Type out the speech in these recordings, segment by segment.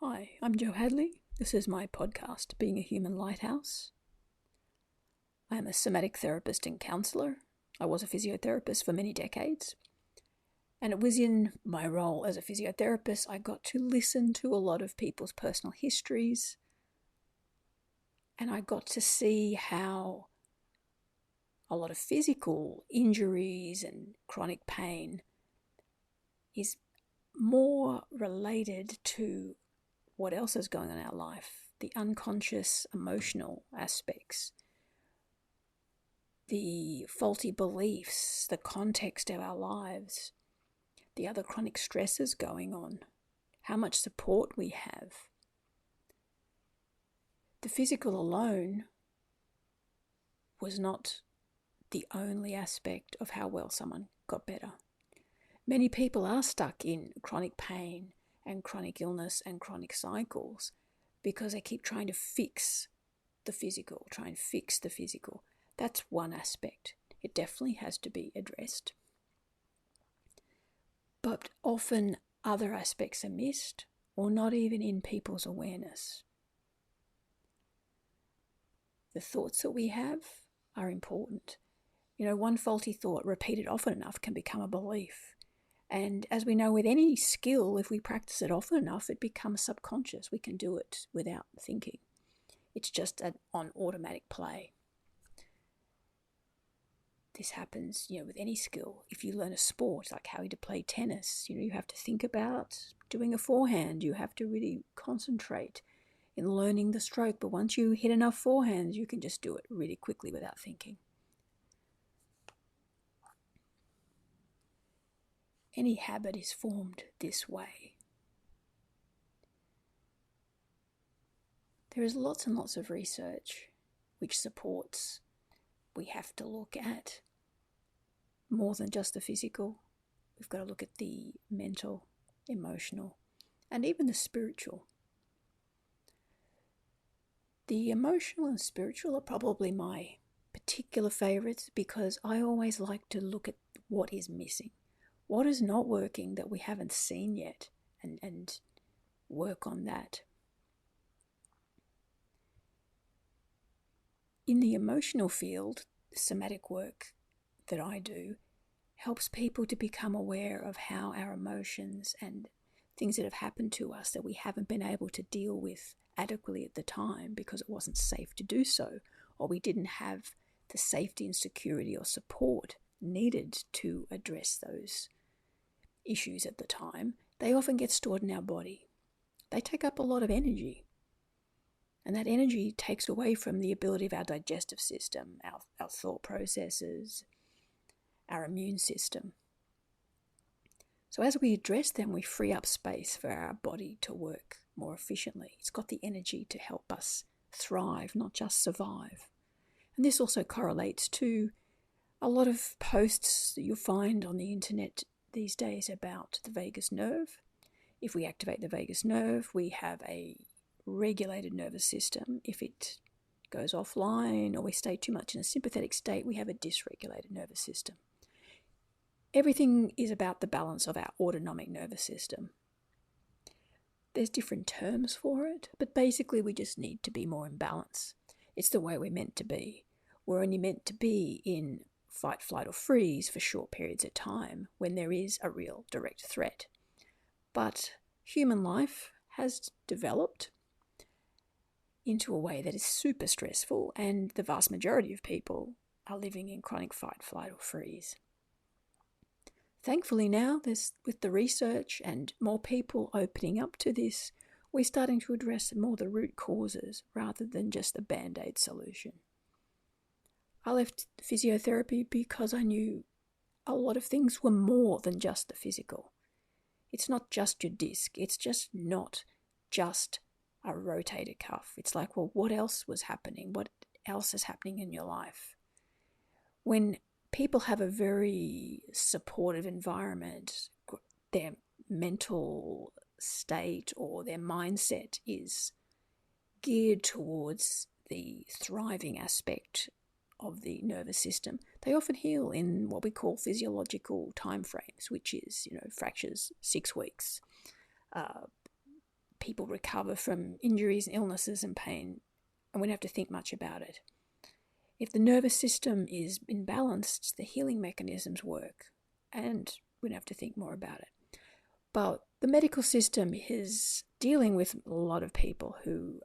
Hi, I'm Jo Hadley. This is my podcast, Being a Human Lighthouse. I am a somatic therapist and counsellor. I was a physiotherapist for many decades. And it was in my role as a physiotherapist I got to listen to a lot of people's personal histories. And I got to see how a lot of physical injuries and chronic pain is more related to what else is going on in our life, the unconscious emotional aspects, the faulty beliefs, the context of our lives, the other chronic stresses going on, how much support we have. The physical alone was not the only aspect of how well someone got better. Many people are stuck in chronic pain and chronic illness and chronic cycles because they keep trying to fix the physical, try and fix the physical. That's one aspect. It definitely has to be addressed. But often other aspects are missed or not even in people's awareness. The thoughts that we have are important. One faulty thought repeated often enough can become a belief. And as we know with any skill, if we practice it often enough, it becomes subconscious. We can do it without thinking. It's just on automatic play. This happens, with any skill. If you learn a sport, like how to play tennis, you have to think about doing a forehand. You have to really concentrate in learning the stroke. But once you hit enough forehands, you can just do it really quickly without thinking. Any habit is formed this way. There is lots and lots of research which supports we have to look at more than just the physical. We've got to look at the mental, emotional, and even the spiritual. The emotional and spiritual are probably my particular favorites because I always like to look at what is missing, what is not working that we haven't seen yet, and work on that. In the emotional field, the somatic work that I do helps people to become aware of how our emotions and things that have happened to us that we haven't been able to deal with adequately at the time because it wasn't safe to do so, or we didn't have the safety and security or support needed to address those issues at the time, they often get stored in our body. They take up a lot of energy. And that energy takes away from the ability of our digestive system, our thought processes, our immune system. So as we address them, we free up space for our body to work more efficiently. It's got the energy to help us thrive, not just survive. And this also correlates to a lot of posts that you'll find on the internet these days about the vagus nerve. If we activate the vagus nerve, we have a regulated nervous system. If it goes offline or we stay too much in a sympathetic state, we have a dysregulated nervous system. Everything is about the balance of our autonomic nervous system. There's different terms for it, but basically we just need to be more in balance. It's the way we're meant to be. We're only meant to be in fight, flight, or freeze for short periods of time when there is a real direct threat. But human life has developed into a way that is super stressful, and the vast majority of people are living in chronic fight, flight, or freeze. Thankfully now, with the research and more people opening up to this, we're starting to address more the root causes rather than just the band-aid solution. I left physiotherapy because I knew a lot of things were more than just the physical. It's not just your disc. It's just not just a rotator cuff. It's like, well, what else was happening? What else is happening in your life? When people have a very supportive environment, their mental state or their mindset is geared towards the thriving aspect of the nervous system, they often heal in what we call physiological time frames, which is, fractures 6 weeks, people recover from injuries, illnesses, and pain, and we don't have to think much about it. If the nervous system is imbalanced, the healing mechanisms work, and we don't have to think more about it. But the medical system is dealing with a lot of people who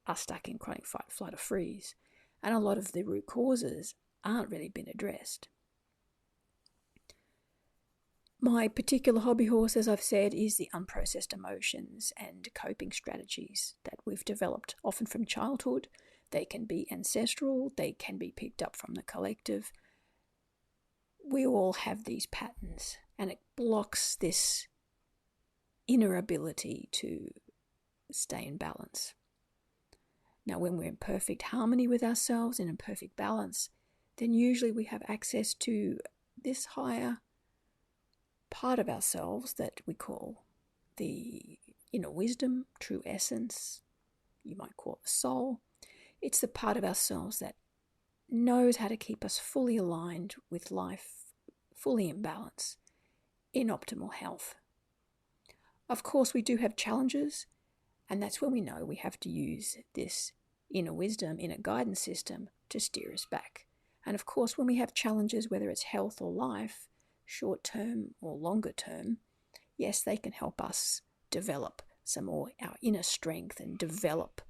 are stuck in chronic fight, flight, or freeze, and a lot of the root causes aren't really been addressed. My particular hobby horse, as I've said, is the unprocessed emotions and coping strategies that we've developed, often from childhood. They can be ancestral, they can be picked up from the collective. We all have these patterns, and it blocks this inner ability to stay in balance. Now, when we're in perfect harmony with ourselves and in perfect balance, then usually we have access to this higher part of ourselves that we call the inner wisdom, true essence. You might call it the soul. It's the part of ourselves that knows how to keep us fully aligned with life, fully in balance, in optimal health. Of course, we do have challenges, and that's when we know we have to use this inner wisdom, inner guidance system to steer us back. And of course, when we have challenges, whether it's health or life, short term or longer term, yes, they can help us develop some more our inner strength and develop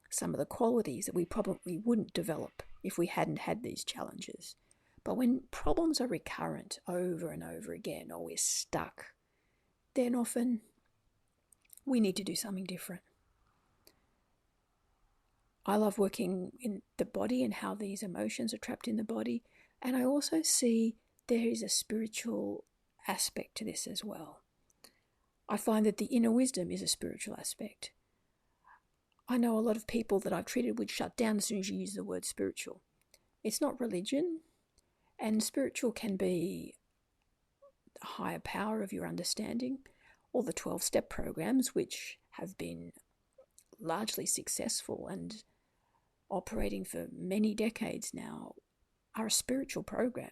some of the qualities that we probably wouldn't develop if we hadn't had these challenges. But when problems are recurrent over and over again, or we're stuck, then often we need to do something different. I love working in the body and how these emotions are trapped in the body. And I also see there is a spiritual aspect to this as well. I find that the inner wisdom is a spiritual aspect. I know a lot of people that I've treated would shut down as soon as you use the word spiritual. It's not religion, and spiritual can be a higher power of your understanding, or the 12-step programs, which have been largely successful and operating for many decades now, are a spiritual program.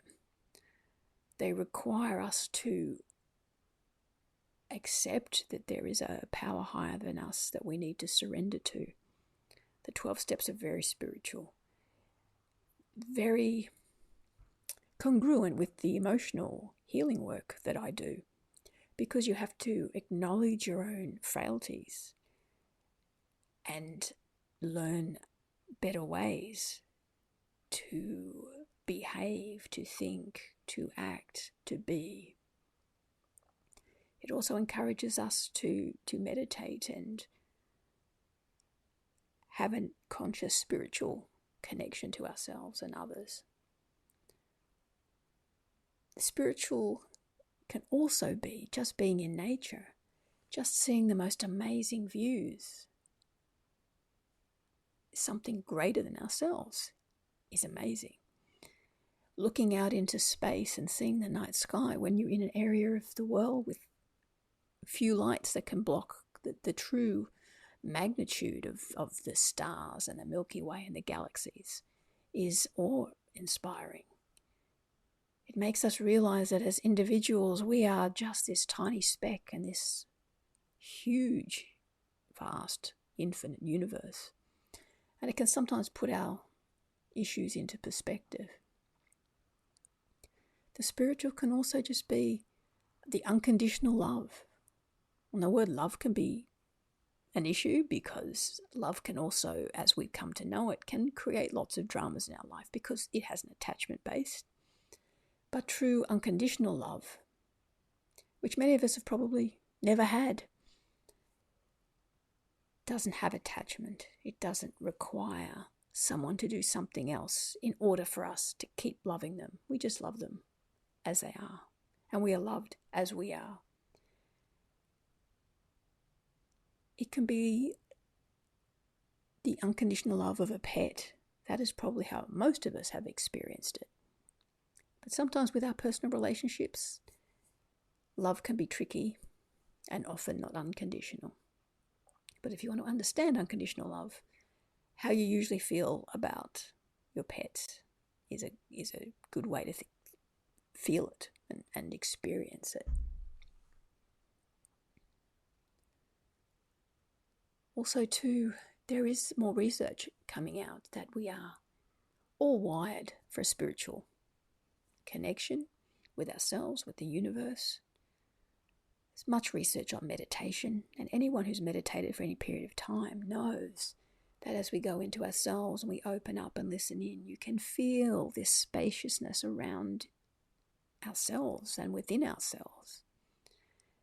They require us to accept that there is a power higher than us that we need to surrender to. The 12 steps are very spiritual, very congruent with the emotional healing work that I do, because you have to acknowledge your own frailties and learn better ways to behave, to think, to act, to be. It also encourages us to meditate and have a conscious spiritual connection to ourselves and others. The spiritual can also be just being in nature, just seeing the most amazing views. Something greater than ourselves is amazing. Looking out into space and seeing the night sky when you're in an area of the world with few lights that can block the true magnitude of the stars and the Milky Way and the galaxies is awe-inspiring. It makes us realize that as individuals, we are just this tiny speck in this huge, vast, infinite universe. And it can sometimes put our issues into perspective. The spiritual can also just be the unconditional love. And the word love can be an issue because love can also, as we've come to know it, can create lots of dramas in our life because it has an attachment base. But true unconditional love, which many of us have probably never had, doesn't have attachment. It doesn't require someone to do something else in order for us to keep loving them. We just love them as they are, and we are loved as we are. It can be the unconditional love of a pet. That is probably how most of us have experienced it. But sometimes with our personal relationships, love can be tricky and often not unconditional. But if you want to understand unconditional love, how you usually feel about your pets is a good way to feel it and experience it. Also, too, there is more research coming out that we are all wired for a spiritual connection with ourselves, with the universe. There's much research on meditation, and anyone who's meditated for any period of time knows that as we go into ourselves and we open up and listen in, you can feel this spaciousness around ourselves and within ourselves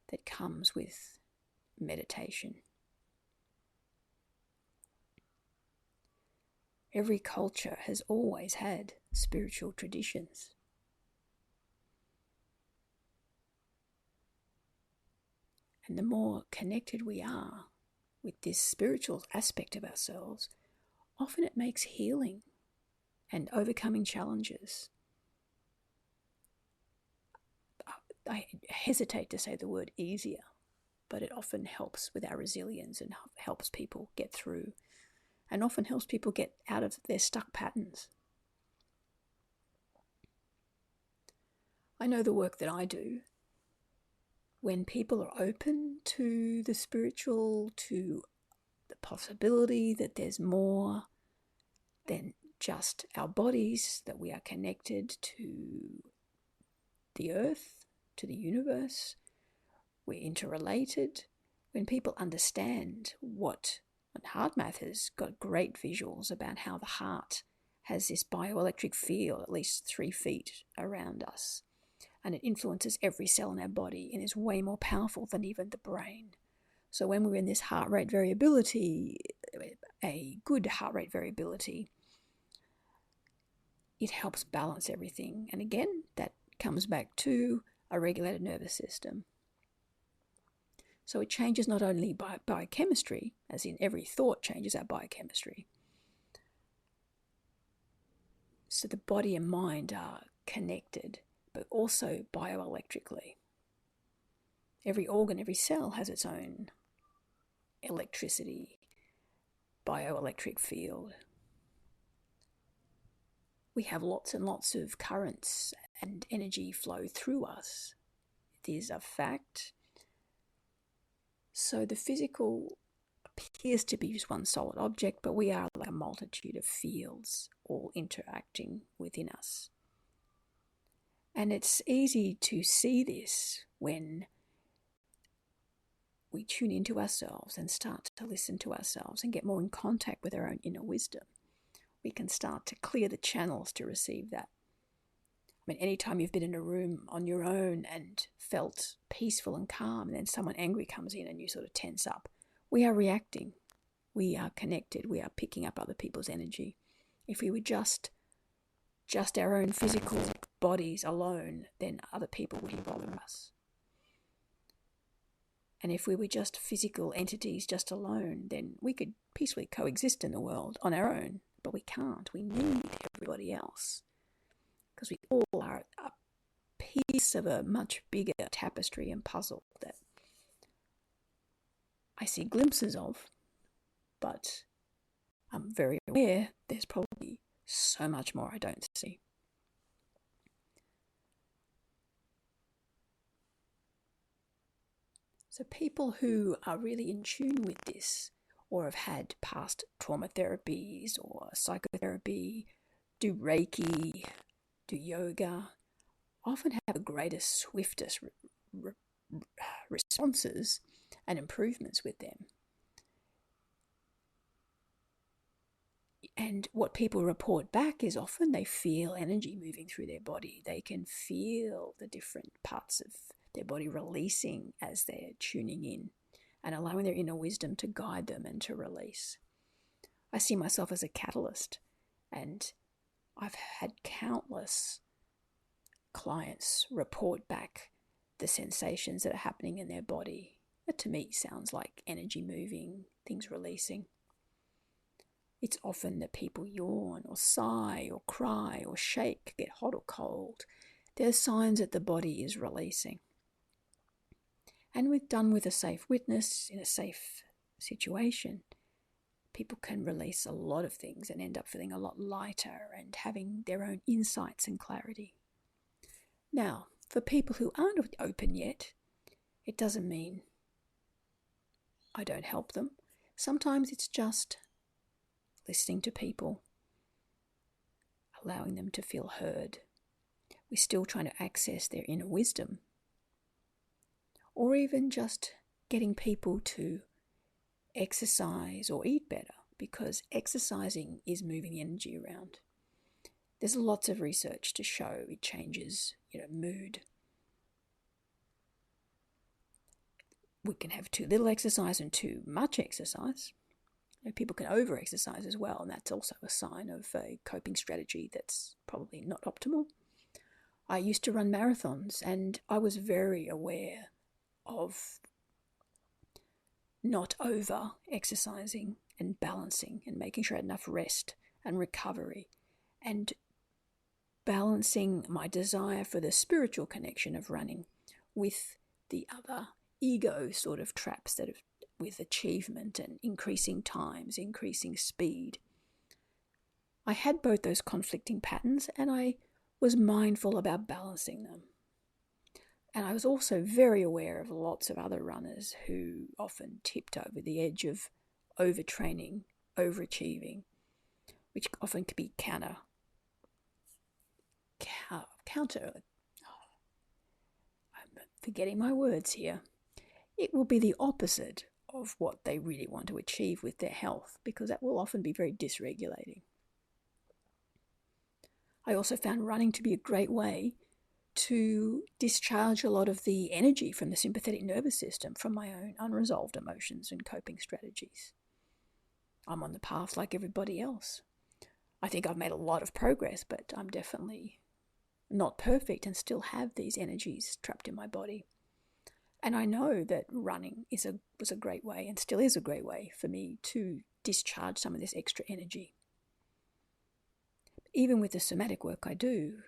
that comes with meditation. Every culture has always had spiritual traditions. And the more connected we are with this spiritual aspect of ourselves, often it makes healing and overcoming challenges. I hesitate to say the word easier, but it often helps with our resilience and helps people get through, and often helps people get out of their stuck patterns. I know the work that I do, when people are open to the spiritual, to the possibility that there's more than just our bodies, that we are connected to the earth, to the universe, we're interrelated. When people understand what, and HeartMath has got great visuals about how the heart has this bioelectric field at least 3 feet around us, and it influences every cell in our body and is way more powerful than even the brain. So when we're in this heart rate variability, a good heart rate variability, it helps balance everything. And again, that comes back to a regulated nervous system. So it changes not only biochemistry, as in every thought changes our biochemistry. So the body and mind are connected, but also bioelectrically. Every organ, every cell has its own electricity, bioelectric field. We have lots and lots of currents and energy flow through us. It is a fact. So the physical appears to be just one solid object, but we are like a multitude of fields all interacting within us. And it's easy to see this when we tune into ourselves and start to listen to ourselves and get more in contact with our own inner wisdom. We can start to clear the channels to receive that. I mean, anytime you've been in a room on your own and felt peaceful and calm, and then someone angry comes in and you sort of tense up, we are reacting. We are connected. We are picking up other people's energy. If we were just our own physical bodies alone, then other people wouldn't bother us. And if we were just physical entities just alone, then we could peacefully coexist in the world on our own. But we can't. We need everybody else, because we all are a piece of a much bigger tapestry and puzzle that I see glimpses of, but I'm very aware there's probably so much more I don't see. So people who are really in tune with this, or have had past trauma therapies or psychotherapy, do Reiki, do yoga, often have the greatest, swiftest responses and improvements with them. And what people report back is often they feel energy moving through their body. They can feel the different parts of their body releasing as they're tuning in and allowing their inner wisdom to guide them and to release. I see myself as a catalyst, and I've had countless clients report back the sensations that are happening in their body. That to me sounds like energy moving, things releasing. It's often that people yawn or sigh or cry or shake, get hot or cold. They're signs that the body is releasing. And with done with a safe witness in a safe situation, people can release a lot of things and end up feeling a lot lighter and having their own insights and clarity. Now, for people who aren't open yet, it doesn't mean I don't help them, Sometimes it's just listening to people, allowing them to feel heard. We're still trying to access their inner wisdom. Or even just getting people to exercise or eat better, because exercising is moving the energy around. There's lots of research to show it changes, mood. We can have too little exercise and too much exercise. People can over-exercise as well, and that's also a sign of a coping strategy that's probably not optimal. I used to run marathons, and I was very aware of not over-exercising and balancing and making sure I had enough rest and recovery, and balancing my desire for the spiritual connection of running with the other ego sort of traps that have with achievement and increasing times, increasing speed. I had both those conflicting patterns, and I was mindful about balancing them. And I was also very aware of lots of other runners who often tipped over the edge of overtraining, overachieving, which often could be counter. I'm forgetting my words here. It will be the opposite of what they really want to achieve with their health, because that will often be very dysregulating. I also found running to be a great way to discharge a lot of the energy from the sympathetic nervous system, from my own unresolved emotions and coping strategies. I'm on the path like everybody else. I think I've made a lot of progress, but I'm definitely not perfect and still have these energies trapped in my body. And I know that running was a great way, and still is a great way for me to discharge some of this extra energy. Even with the somatic work I do,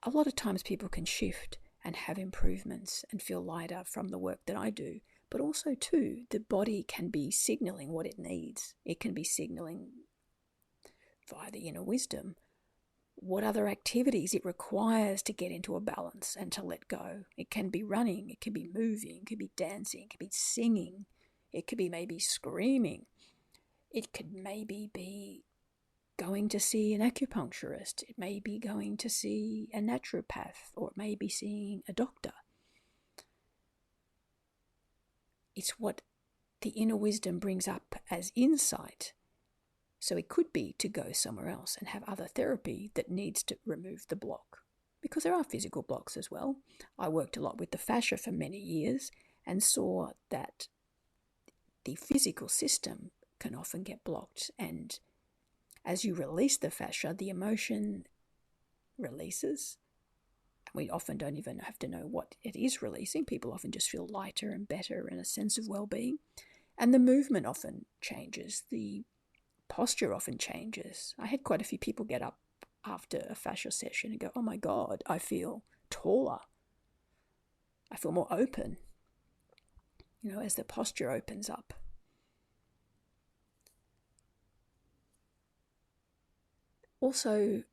a lot of times people can shift and have improvements and feel lighter from the work that I do. But also too, the body can be signaling what it needs. It can be signaling via the inner wisdom what other activities it requires to get into a balance and to let go. It can be running, it can be moving, it could be dancing, it could be singing, it could be maybe screaming. It could maybe be going to see an acupuncturist. It may be going to see a naturopath, or it may be seeing a doctor. It's what the inner wisdom brings up as insight. So it could be to go somewhere else and have other therapy that needs to remove the block, because there are physical blocks as well. I worked a lot with the fascia for many years and saw that the physical system can often get blocked, and as you release the fascia, the emotion releases. We often don't even have to know what it is releasing. People often just feel lighter and better and a sense of well-being. And the movement often changes. The posture often changes. I had quite a few people get up after a fascia session and go, oh my God, I feel taller. I feel more open, as the posture opens up. Also,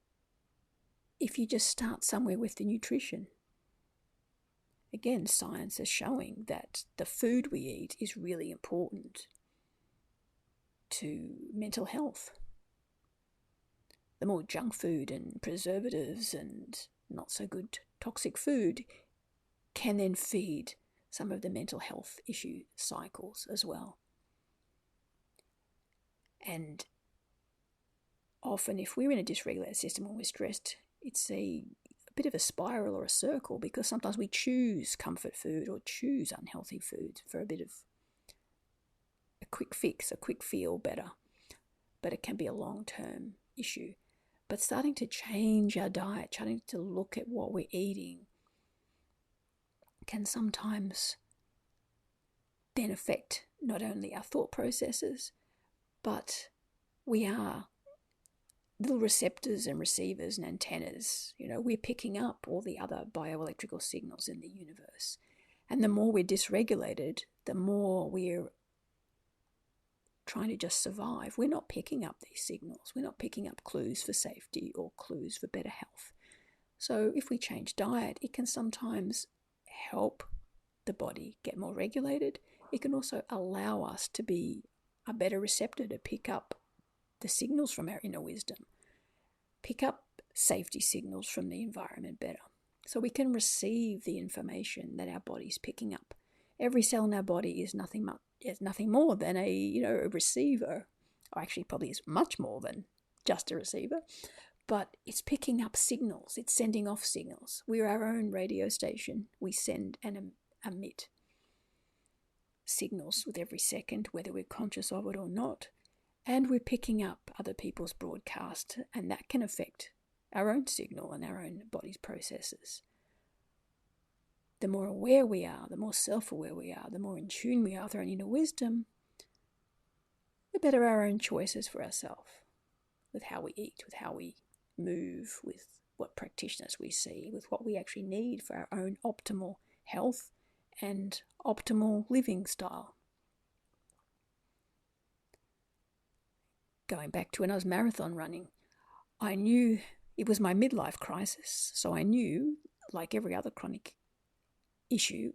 if you just start somewhere with the nutrition, again, science is showing that the food we eat is really important to mental health. The more junk food and preservatives and not so good toxic food can then feed some of the mental health issue cycles as well. And often if we're in a dysregulated system when we're stressed, it's a bit of a spiral or a circle, because sometimes we choose comfort food or choose unhealthy food for a bit of a quick fix, a quick feel better. But it can be a long-term issue. But starting to change our diet, starting to look at what we're eating, can sometimes then affect not only our thought processes, but we are little receptors and receivers and antennas. We're picking up all the other bioelectrical signals in the universe. And the more we're dysregulated, the more we're trying to just survive. We're not picking up these signals. We're not picking up clues for safety or clues for better health. So if we change diet, it can sometimes help the body get more regulated it can also allow us to be a better receptor to pick up the signals from our inner wisdom, pick up safety signals from the environment better. So we can receive the information that our body's picking up. Every cell in our body is nothing more than a receiver. Or actually, probably is much more than just a receiver. But it's picking up signals. It's sending off signals. We're our own radio station. We send and emit signals with every second, whether we're conscious of it or not. And we're picking up other people's broadcast, and that can affect our own signal and our own body's processes. The more aware we are, the more self-aware we are, the more in tune we are with our own inner wisdom, the better our own choices for ourselves, with how we eat, with how we move, with what practitioners we see, with what we actually need for our own optimal health and optimal living style. Going back to when I was marathon running, I knew it was my midlife crisis, so I knew, like every other chronic issue,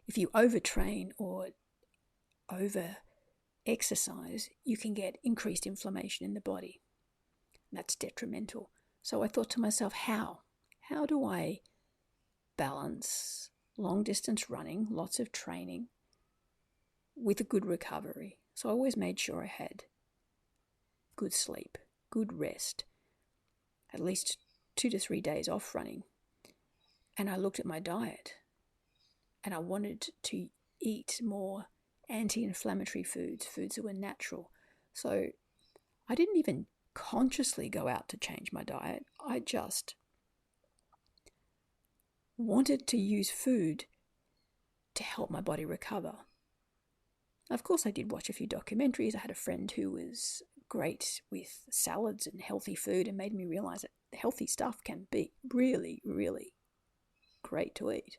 if you overtrain or over-exercise, you can get increased inflammation in the body. That's detrimental. So I thought to myself, how do I balance long-distance running, lots of training, with a good recovery? So I always made sure I had good sleep, good rest, at least 2 to 3 days off running. And I looked at my diet, and I wanted to eat more anti-inflammatory foods that were natural. So I didn't even consciously go out to change my diet. I just wanted to use food to help my body recover. Of course, I did watch a few documentaries. I had a friend who was great with salads and healthy food and made me realize that healthy stuff can be really, really great to eat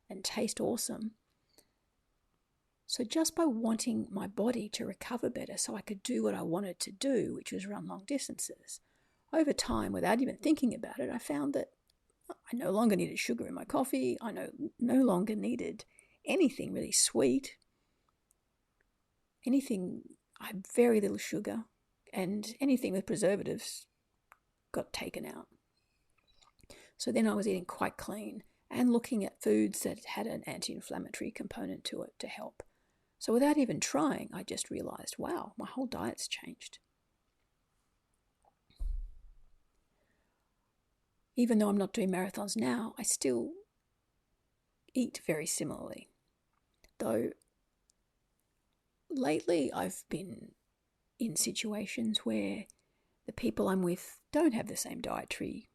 and taste awesome. So just by wanting my body to recover better so I could do what I wanted to do, which was run long distances, over time, without even thinking about it, I found that I no longer needed sugar in my coffee. I no longer needed anything really sweet. I had very little sugar, and anything with preservatives got taken out. So then I was eating quite clean and looking at foods that had an anti-inflammatory component to it to help. So without even trying, I just realized, wow, my whole diet's changed. Even though I'm not doing marathons now, I still eat very similarly. Though lately I've been in situations where the people I'm with don't have the same dietary,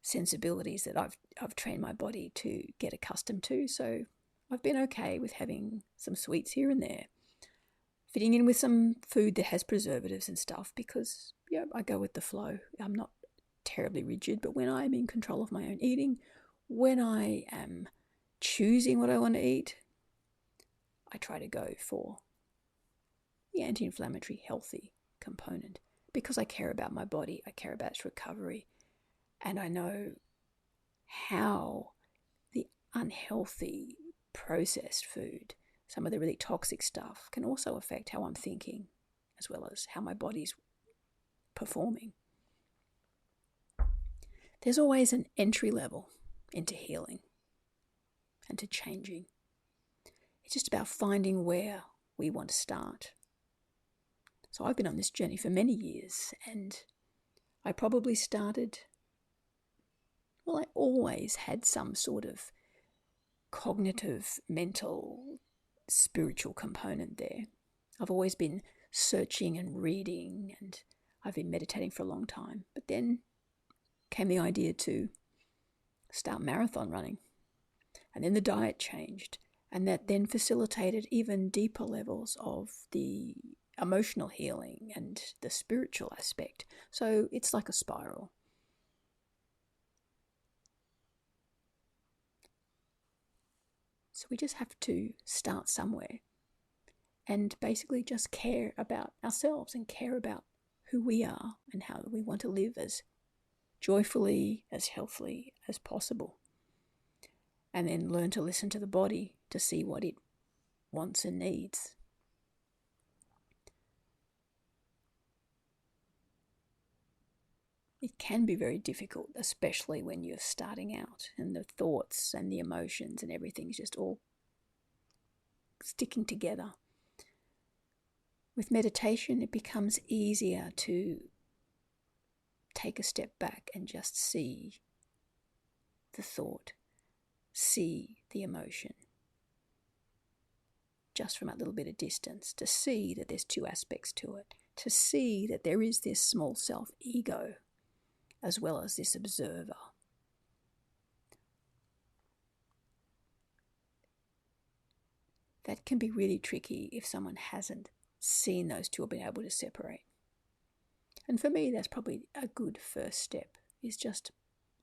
sensibilities that I've trained my body to get accustomed to. So I've been okay with having some sweets here and there, fitting in with some food that has preservatives and stuff, because I go with the flow. I'm not terribly rigid, but when I'm in control of my own eating, when I am choosing what I want to eat, I try to go for the anti-inflammatory, healthy component, because I care about my body, I care about its recovery, and I know how the unhealthy processed food, some of the really toxic stuff, can also affect how I'm thinking as well as how my body's performing. There's always an entry level into healing and to changing. It's just about finding where we want to start. So I've been on this journey for many years, and I probably started, I always had some sort of cognitive, mental, spiritual component there. I've always been searching and reading, and I've been meditating for a long time. But then came the idea to start marathon running. And then the diet changed, and that then facilitated even deeper levels of the emotional healing and the spiritual aspect. So it's like a spiral. So we just have to start somewhere and basically just care about ourselves and care about who we are and how we want to live as joyfully, as healthily as possible. And then learn to listen to the body to see what it wants and needs. It can be very difficult, especially when you're starting out and the thoughts and the emotions and everything's just all sticking together. With meditation, it becomes easier to take a step back and just see the thought, see the emotion, just from a little bit of distance, to see that there's two aspects to it, to see that there is this small self-ego as well as this observer. That can be really tricky if someone hasn't seen those two or been able to separate. And for me, that's probably a good first step, is just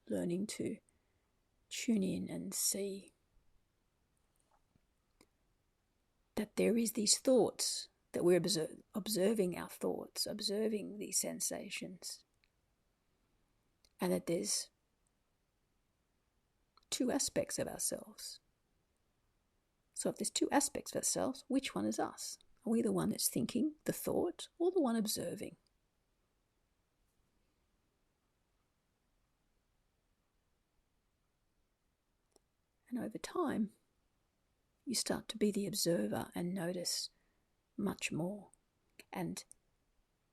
learning to tune in and see that there is these thoughts, that we're observing our thoughts, observing these sensations, and that there's two aspects of ourselves. So if there's two aspects of ourselves, which one is us? Are we the one that's thinking, the thought, or the one observing? And over time, you start to be the observer and notice much more and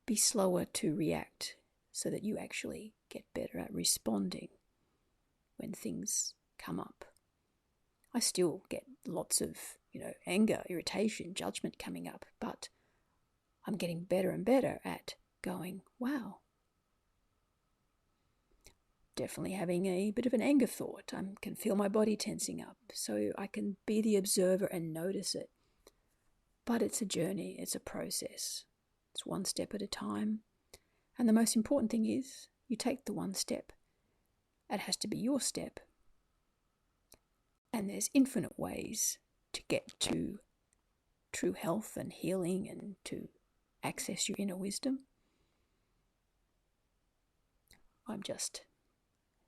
be slower to react so that you actually get better at responding when things come up. I still get lots of, anger, irritation, judgment coming up, but I'm getting better and better at going, wow. Definitely having a bit of an anger thought. I can feel my body tensing up, so I can be the observer and notice it. But it's a journey, it's a process. It's one step at a time. And the most important thing is you take the one step. It has to be your step. And there's infinite ways to get to true health and healing and to access your inner wisdom. I'm just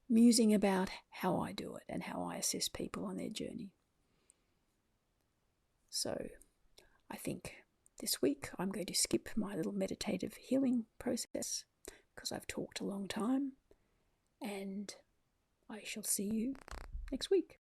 musing about how I do it and how I assist people on their journey. So I think this week I'm going to skip my little meditative healing process because I've talked a long time, and I shall see you next week.